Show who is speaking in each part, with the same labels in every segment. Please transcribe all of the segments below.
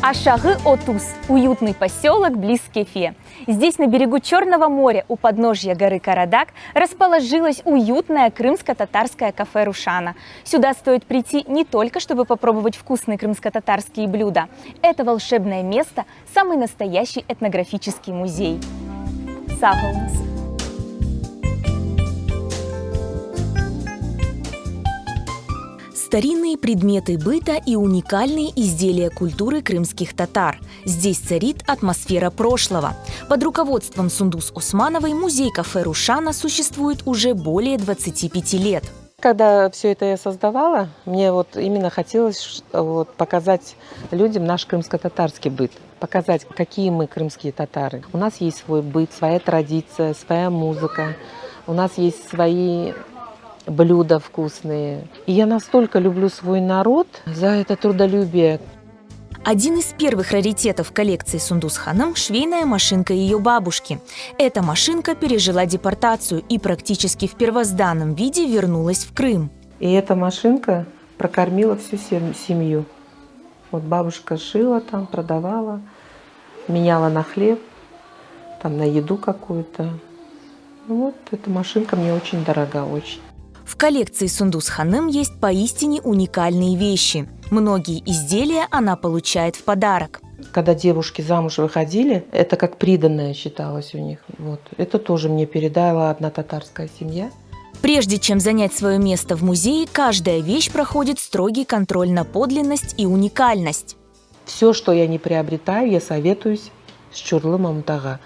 Speaker 1: Ашагы-Отус – уютный поселок близ Кефе. Здесь, на берегу Черного моря, у подножья горы Карадак, расположилось уютное крымско-татарское кафе «Рушана». Сюда стоит прийти не только, чтобы попробовать вкусные крымско-татарские блюда. Это волшебное место – самый настоящий этнографический музей. Сағылыңыз. Старинные предметы быта и уникальные изделия культуры крымских татар. Здесь царит атмосфера прошлого. Под руководством Сундус Османовой музей-кафе «Рушана» существует уже более 25 лет.
Speaker 2: Когда все это я создавала, мне именно хотелось показать людям наш крымско-татарский быт. Показать, какие мы крымские татары. У нас есть свой быт, своя традиция, своя музыка. У нас есть свои блюда вкусные. И я настолько люблю свой народ за это трудолюбие.
Speaker 1: Один из первых раритетов коллекции Сундус Ханым – швейная машинка ее бабушки. Эта машинка пережила депортацию и практически в первозданном виде вернулась в Крым.
Speaker 2: И эта машинка прокормила всю семью. Бабушка шила там, продавала, меняла на хлеб, там, на еду какую-то. Эта машинка мне очень дорога, очень.
Speaker 1: В коллекции Сундус Ханым есть поистине уникальные вещи. Многие изделия она получает в подарок.
Speaker 2: Когда девушки замуж выходили, это как приданное считалось у них. Это тоже мне передала одна татарская семья.
Speaker 1: Прежде чем занять свое место в музее, каждая вещь проходит строгий контроль на подлинность и уникальность.
Speaker 2: Все, что я не приобретаю, я советуюсь с Чурлы Мамтага.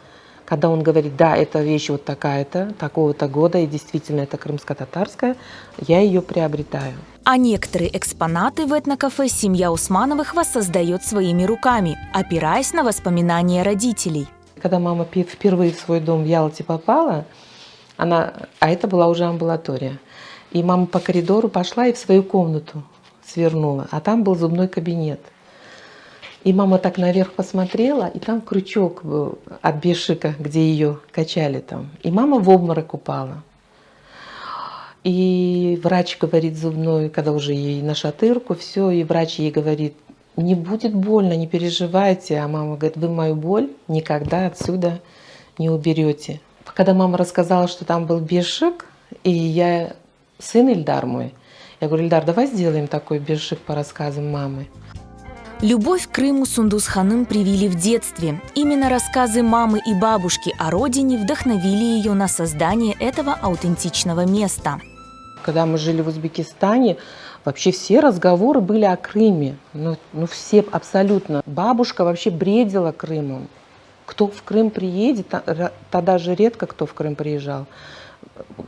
Speaker 2: Когда он говорит, да, эта вещь такая-то, такого-то года, и действительно это крымско-татарская, я ее приобретаю.
Speaker 1: А некоторые экспонаты в этнокафе семья Османовых воссоздает своими руками, опираясь на воспоминания родителей.
Speaker 2: Когда мама впервые в свой дом в Ялте попала, а это была уже амбулатория, и мама по коридору пошла и в свою комнату свернула, а там был зубной кабинет. И мама так наверх посмотрела, и там крючок был от бешика, где ее качали там. И мама в обморок упала. И врач говорит зубной, когда уже ей на шатырку, все, и врач ей говорит, не будет больно, не переживайте. А мама говорит, вы мою боль никогда отсюда не уберете. Когда мама рассказала, что там был бешик, и я, сын Ильдар мой, я говорю, Ильдар, давай сделаем такой бешик по рассказам мамы.
Speaker 1: Любовь к Крыму Сундус Ханым привили в детстве. Именно рассказы мамы и бабушки о родине вдохновили ее на создание этого аутентичного места.
Speaker 2: Когда мы жили в Узбекистане, вообще все разговоры были о Крыме. Все абсолютно. Бабушка вообще бредила Крымом. Кто в Крым приедет, тогда же редко кто в Крым приезжал.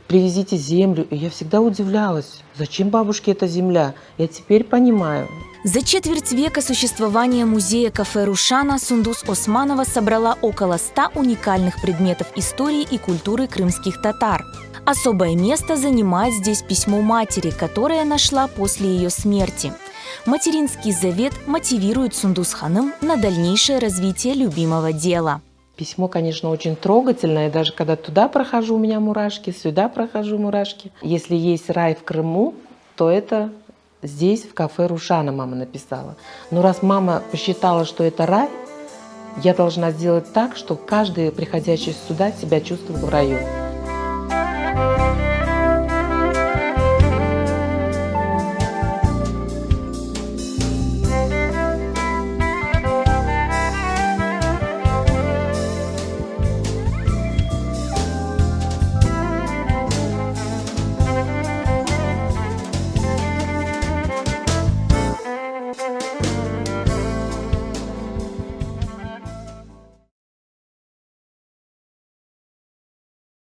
Speaker 2: Привезите землю. И я всегда удивлялась, зачем бабушке эта земля. Я теперь понимаю.
Speaker 1: За четверть века существования музея-кафе «Рушана» Сундус Османова собрала около 100 уникальных предметов истории и культуры крымских татар. Особое место занимает здесь письмо матери, которое нашла после ее смерти. Материнский завет мотивирует Сундус Ханым на дальнейшее развитие любимого дела.
Speaker 2: Письмо, конечно, очень трогательное. Даже когда туда прохожу, у меня мурашки, сюда прохожу мурашки. Если есть рай в Крыму, то это здесь, в кафе «Рушана» мама написала. Но раз мама посчитала, что это рай, я должна сделать так, чтобы каждый, приходящий сюда, себя чувствовал в раю.